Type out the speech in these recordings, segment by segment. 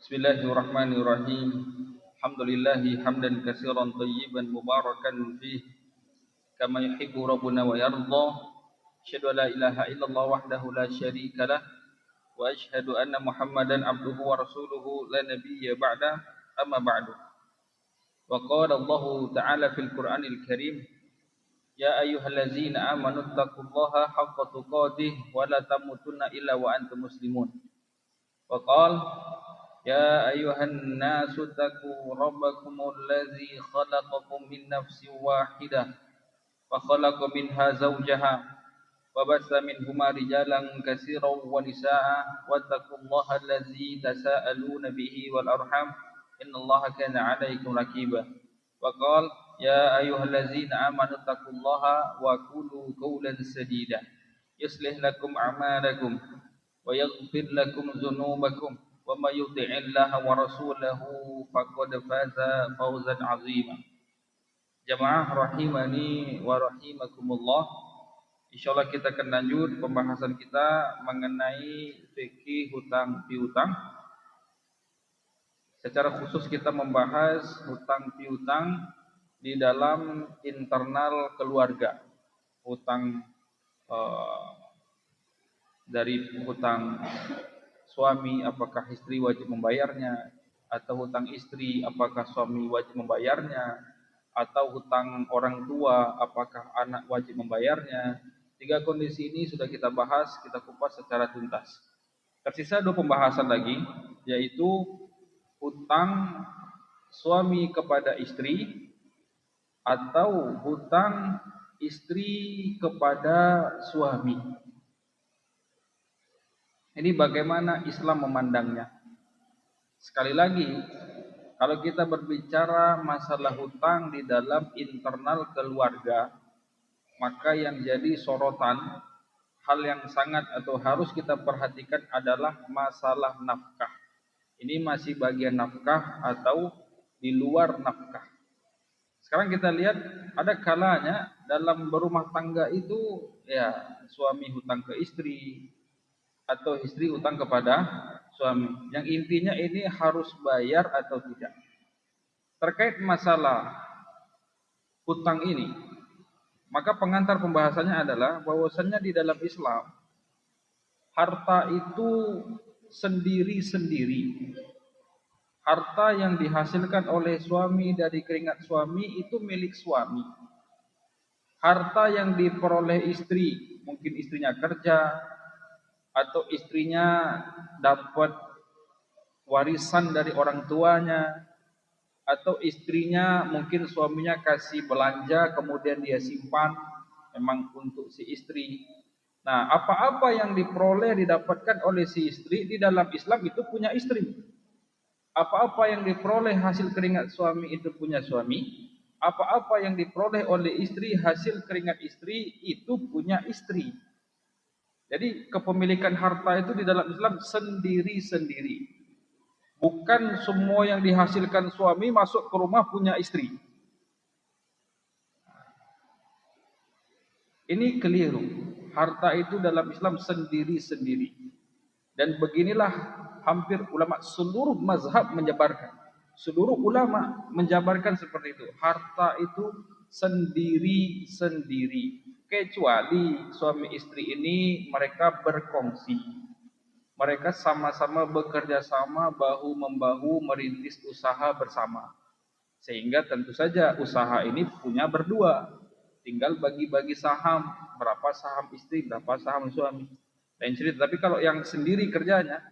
Bismillahirrahmanirrahim. Alhamdulillahi hamdan katsiran tayyiban mubarakan fih kama yuhibbu rabbuna wa yarda. Asyhadu an la ilaha illallah wahdahu la syarika lah wa asyhadu anna Muhammadan abduhu wa rasuluhu la nabiyya ba'da. Amma ba'du. Wa qala Allah ta'ala fil Qur'anil Karim, ya ayyuhallazina amanu taqullaha haqqa tuqatih wa la tamutunna illa wa antum muslimun. Wa qala يا أيها الناس اتقوا ربكم الذي خلقكم من نفس واحدة وخلق منها زوجها وبث منهما رجالا كثيرا ونساء واتقوا الله الذي تساءلون به والأرحام إن الله كان عليكم رقيبا وقال يا أيها الذين آمنوا اتقوا الله وقولوا قولا سديدا يصلح لكم أعمالكم ويغفر لكم ذنوبكم وَمَا يُطِعِ اللَّهَ وَرَسُولَهُ فَقَدْ فَازَ فَوْزًا عَظِيمًا. Jamaah rahimani wa rahimakumullah. Insyaallah kita akan lanjut pembahasan kita mengenai fikih hutang piutang. Secara khusus kita membahas hutang piutang di dalam internal keluarga. Hutang dari hutang suami, apakah istri wajib membayarnya, atau hutang istri, apakah suami wajib membayarnya, atau hutang orang tua, apakah anak wajib membayarnya. Tiga kondisi ini sudah kita bahas, kita kupas secara tuntas. Tersisa dua pembahasan lagi, yaitu hutang suami kepada istri atau hutang istri kepada suami. Ini bagaimana Islam memandangnya. Sekali lagi, kalau kita berbicara masalah hutang di dalam internal keluarga, maka yang jadi sorotan, hal yang sangat atau harus kita perhatikan adalah masalah nafkah. Ini masih bagian nafkah atau di luar nafkah. Sekarang kita lihat ada kalanya dalam berumah tangga itu ya suami hutang ke istri, atau istri utang kepada suami. Yang intinya ini harus bayar atau tidak. Terkait masalah hutang ini, maka pengantar pembahasannya adalah bahwasannya di dalam Islam harta itu sendiri-sendiri. Harta yang dihasilkan oleh suami dari keringat suami itu milik suami. Harta yang diperoleh istri, mungkin istrinya kerja atau istrinya dapat warisan dari orang tuanya, atau istrinya mungkin suaminya kasih belanja kemudian dia simpan memang untuk si istri. Nah, apa-apa yang diperoleh didapatkan oleh si istri di dalam Islam itu punya istri. Apa-apa yang diperoleh hasil keringat suami itu punya suami. Apa-apa yang diperoleh oleh istri hasil keringat istri itu punya istri. Jadi kepemilikan harta itu di dalam Islam sendiri-sendiri. Bukan semua yang dihasilkan suami masuk ke rumah punya istri. Ini keliru. Harta itu dalam Islam sendiri-sendiri. Dan beginilah hampir ulama seluruh mazhab menjabarkan. Seluruh ulama menjabarkan seperti itu. Harta itu sendiri-sendiri. Kecuali suami istri ini mereka berkongsi. Mereka sama-sama bekerja sama, bahu-membahu merintis usaha bersama. Sehingga tentu saja usaha ini punya berdua. Tinggal bagi-bagi saham. Berapa saham istri, berapa saham suami. Lain cerita. Tapi kalau yang sendiri kerjanya,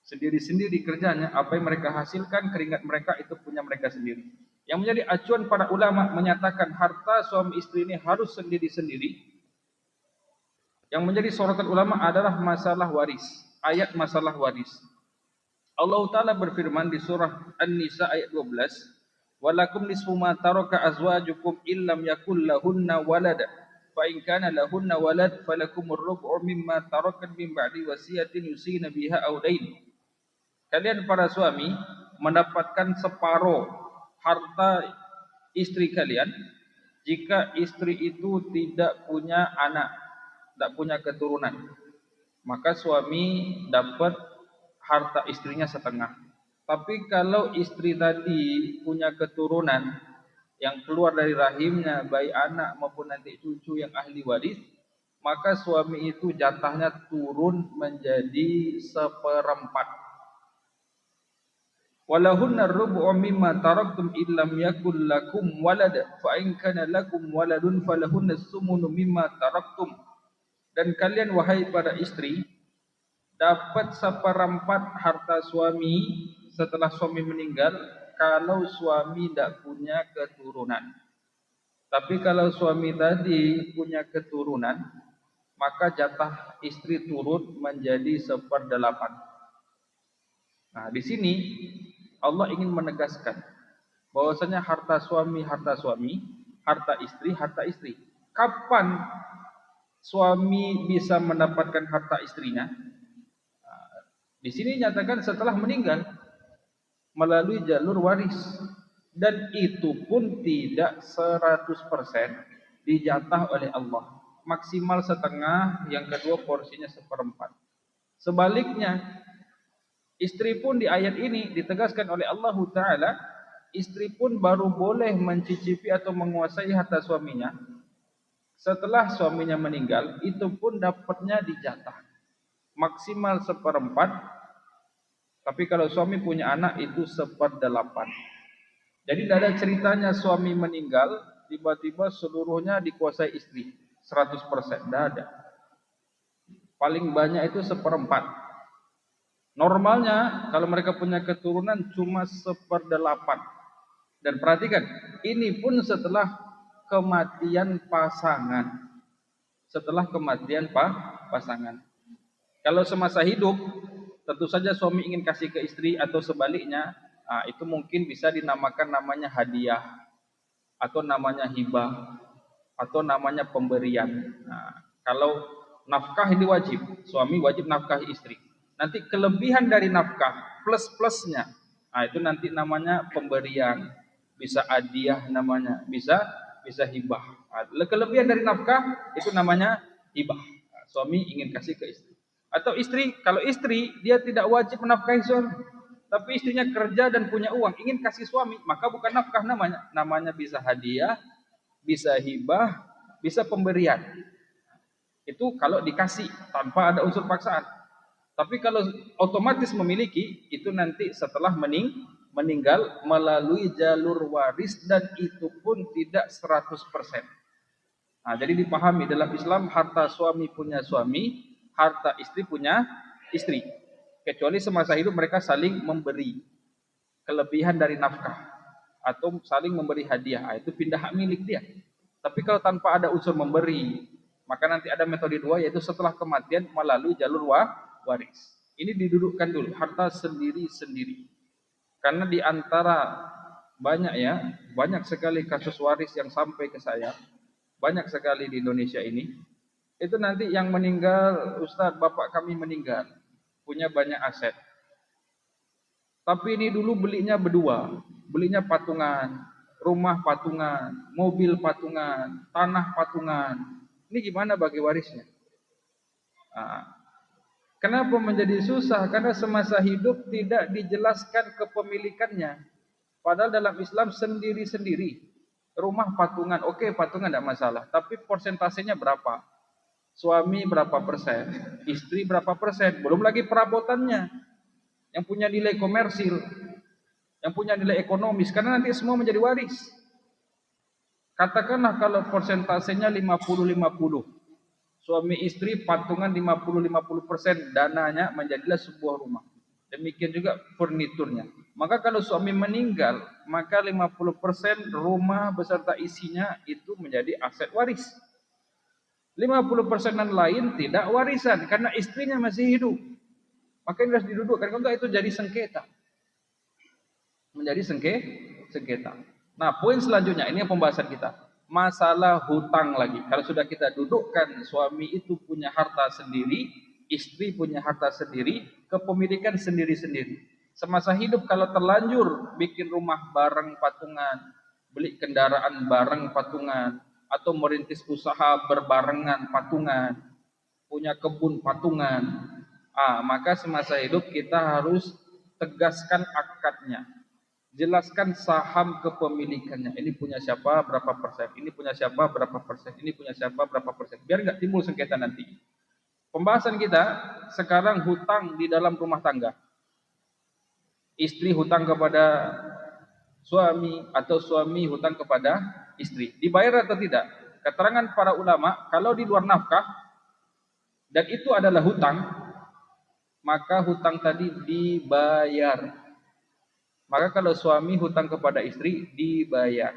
sendiri-sendiri kerjanya, apa yang mereka hasilkan, keringat mereka itu punya mereka sendiri. Yang menjadi acuan para ulama menyatakan harta suami istri ini harus sendiri-sendiri. Yang menjadi sorotan ulama adalah masalah waris. Ayat masalah waris. Allah Ta'ala berfirman di surah An-Nisa ayat 12. Walakum nisfu ma taraka azwajukum illam yakul lahunna walada. Fa in kana lahunna walad falakumur rub'u mimma tarakan min ba'di wasiyatin yusina biha aw dain. Kalian para suami mendapatkan separuh harta istri kalian jika istri itu tidak punya anak, tidak punya keturunan. Maka suami dapat harta istrinya setengah. Tapi kalau istri tadi punya keturunan yang keluar dari rahimnya, baik anak maupun nanti cucu yang ahli waris, maka suami itu jatahnya turun menjadi seperempat. Walahunna rubu'u mimma taraktum illam yakul lakum walad, fa in kana lakum waladun falahunna sumunu mimma taraktum. Dan kalian wahai para istri dapat seperempat harta suami setelah suami meninggal kalau suami tidak punya keturunan. Tapi kalau suami tadi punya keturunan, maka jatah istri turun menjadi 1/8. Nah, di sini Allah ingin menegaskan bahwasanya harta suami, harta istri. Kapan suami bisa mendapatkan harta istrinya? Di sini nyatakan setelah meninggal melalui jalur waris, dan itu pun tidak 100% dijatah oleh Allah, maksimal setengah, yang kedua porsinya 1/4. Sebaliknya, istri pun di ayat ini ditegaskan oleh Allah Ta'ala, istri pun baru boleh mencicipi atau menguasai harta suaminya setelah suaminya meninggal, itu pun dapatnya dijatah maksimal 1/4. Tapi kalau suami punya anak itu 1/8. Jadi tidak ada ceritanya suami meninggal tiba-tiba seluruhnya dikuasai istri 100%, tidak ada. Paling banyak itu 1/4. Normalnya kalau mereka punya keturunan cuma 1/8. Dan perhatikan, ini pun setelah kematian pasangan. Setelah kematian pasangan. Kalau semasa hidup, tentu saja suami ingin kasih ke istri atau sebaliknya, itu mungkin bisa dinamakan namanya hadiah, atau namanya hibah, atau namanya pemberian. Kalau nafkah ini wajib, suami wajib nafkahi istri. Nanti kelebihan dari nafkah plus-plusnya, itu nanti namanya pemberian, bisa hadiah namanya, bisa hibah. Kelebihan dari nafkah itu namanya hibah. Suami ingin kasih ke istri. Atau istri, kalau istri dia tidak wajib menafkahi suami, tapi istrinya kerja dan punya uang, ingin kasih suami, maka bukan nafkah namanya. Namanya bisa hadiah, bisa hibah, bisa pemberian. Itu kalau dikasih tanpa ada unsur paksaan. Tapi kalau otomatis memiliki, itu nanti setelah meninggal melalui jalur waris, dan itu pun tidak 100%. Jadi dipahami dalam Islam, harta suami punya suami, harta istri punya istri. Kecuali semasa hidup mereka saling memberi kelebihan dari nafkah atau saling memberi hadiah, itu pindah hak milik dia. Tapi kalau tanpa ada unsur memberi, maka nanti ada metode dua, yaitu setelah kematian melalui jalur waris. Ini didudukkan dulu, harta sendiri-sendiri. Karena di antara banyak sekali kasus waris yang sampai ke saya, banyak sekali di Indonesia ini. Itu nanti yang meninggal, Ustaz, bapak kami meninggal, punya banyak aset. Tapi ini dulu belinya berdua, belinya patungan, rumah patungan, mobil patungan, tanah patungan. Ini gimana bagi warisnya? Kenapa menjadi susah? Karena semasa hidup tidak dijelaskan kepemilikannya. Padahal dalam Islam sendiri-sendiri. Rumah patungan, oke, patungan tidak masalah. Tapi persentasenya berapa? Suami berapa persen? Istri berapa persen? Belum lagi perabotannya, yang punya nilai komersil, yang punya nilai ekonomis. Karena nanti semua menjadi waris. Katakanlah kalau persentasenya 50-50. Suami istri patungan 50-50%, dananya menjadilah sebuah rumah. Demikian juga furniturnya. Maka kalau suami meninggal, maka 50% rumah beserta isinya itu menjadi aset waris. 50%-an lain tidak warisan karena istrinya masih hidup. Maka ini harus didudukkan, kalau itu jadi sengketa. Menjadi sengketa. Nah, poin selanjutnya, ini yang pembahasan kita. Masalah hutang lagi. Kalau sudah kita dudukkan, suami itu punya harta sendiri, istri punya harta sendiri, kepemilikan sendiri-sendiri. Semasa hidup kalau terlanjur bikin rumah bareng patungan, beli kendaraan bareng patungan, atau merintis usaha berbarengan patungan, punya kebun patungan, maka semasa hidup kita harus tegaskan akadnya. Jelaskan saham kepemilikannya. Ini punya siapa, berapa persen. Ini punya siapa, berapa persen. Ini punya siapa, berapa persen. Biar nggak timbul sengketa nanti. Pembahasan kita sekarang hutang di dalam rumah tangga. Istri hutang kepada suami atau suami hutang kepada istri. Dibayar atau tidak? Keterangan para ulama, kalau di luar nafkah dan itu adalah hutang, maka hutang tadi dibayar. Maka kalau suami hutang kepada istri, dibayar.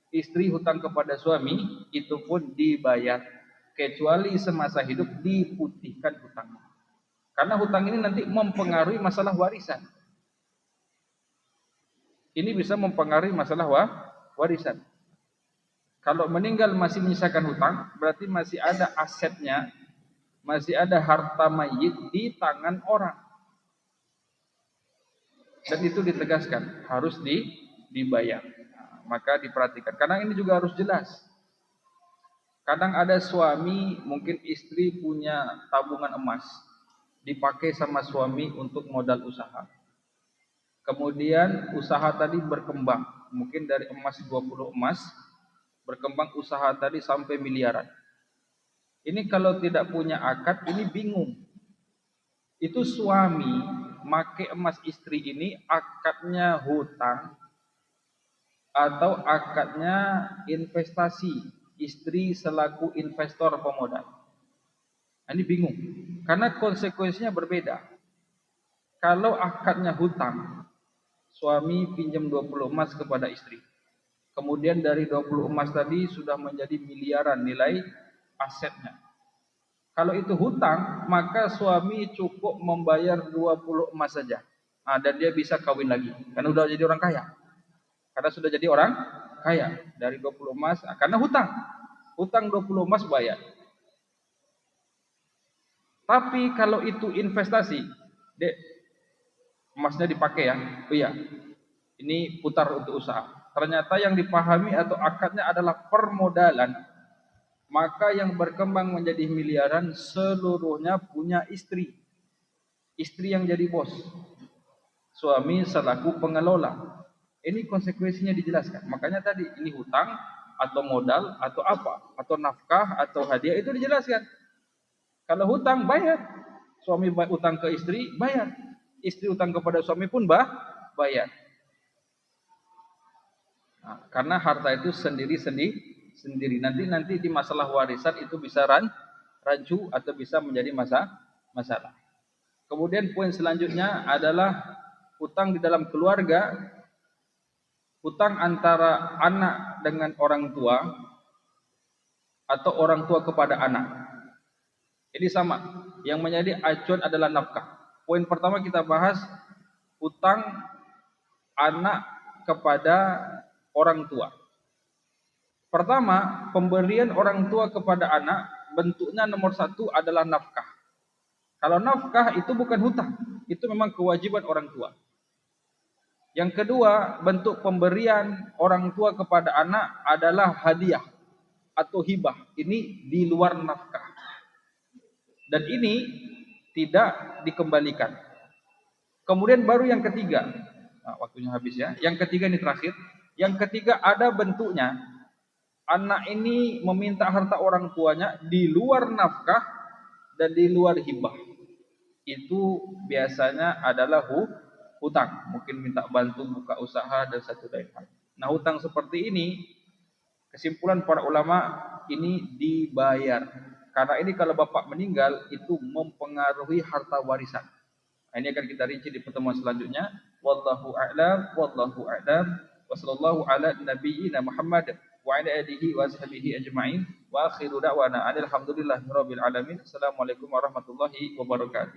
Istri hutang kepada suami, itu pun dibayar. Kecuali semasa hidup diputihkan hutangnya. Karena hutang ini nanti mempengaruhi masalah warisan. Ini bisa mempengaruhi masalah warisan. Kalau meninggal masih menyisakan hutang, berarti masih ada asetnya, masih ada harta mayit di tangan orang. Dan itu ditegaskan harus dibayar. Maka diperhatikan. Karena ini juga harus jelas. Kadang ada suami, mungkin istri punya tabungan emas, dipakai sama suami untuk modal usaha. Kemudian usaha tadi berkembang, mungkin dari emas 20 emas, berkembang usaha tadi sampai miliaran. Ini kalau tidak punya akad, ini bingung. Itu suami make emas istri ini akadnya hutang atau akadnya investasi, istri selaku investor pemodal. Ini bingung karena konsekuensinya berbeda. Kalau akadnya hutang, suami pinjam 20 emas kepada istri. Kemudian dari 20 emas tadi sudah menjadi miliaran nilai asetnya. Kalau itu hutang, maka suami cukup membayar 20 emas saja. Dan dia bisa kawin lagi. Karena sudah jadi orang kaya. Karena sudah jadi orang kaya. Dari 20 emas, karena hutang. Hutang 20 emas bayar. Tapi kalau itu investasi, dek, emasnya dipakai ya. Oh iya, ini putar untuk usaha. Ternyata yang dipahami atau akadnya adalah permodalan. Maka yang berkembang menjadi miliaran seluruhnya punya istri. Istri yang jadi bos. Suami selaku pengelola. Ini konsekuensinya dijelaskan. Makanya tadi ini hutang atau modal atau apa? Atau nafkah atau hadiah itu dijelaskan. Kalau hutang bayar. Suami hutang ke istri bayar. Istri hutang kepada suami pun bayar. Karena harta itu sendiri-sendiri. Nanti di masalah warisan itu bisa rancu atau bisa menjadi masalah. Kemudian poin selanjutnya adalah hutang di dalam keluarga, hutang antara anak dengan orang tua atau orang tua kepada anak. Ini sama. Yang menjadi acuan adalah nafkah. Poin pertama kita bahas hutang anak kepada orang tua. Pertama, pemberian orang tua kepada anak bentuknya nomor 1 adalah nafkah. Kalau nafkah itu bukan hutang, itu memang kewajiban orang tua. Yang kedua, bentuk pemberian orang tua kepada anak adalah hadiah atau hibah. Ini di luar nafkah. Dan ini tidak dikembalikan. Kemudian baru yang ketiga, waktunya habis ya. Yang ketiga ini terakhir. Yang ketiga ada bentuknya. Anak ini meminta harta orang tuanya di luar nafkah dan di luar hibah. Itu biasanya adalah hutang. Mungkin minta bantu buka usaha dan satu lain hal. Nah, hutang seperti ini, kesimpulan para ulama, ini dibayar. Karena ini kalau bapak meninggal, itu mempengaruhi harta warisan. Nah, ini akan kita rinci di pertemuan selanjutnya. Wallahu a'lam, wallahu a'lam. Wa sallallahu ala nabiyyina Muhammad wa ala alihi wa sahbihi ajma'in. Wa akhiru da'wana alhamdulillahi rabbil alamin. Assalamualaikum warahmatullahi wabarakatuh.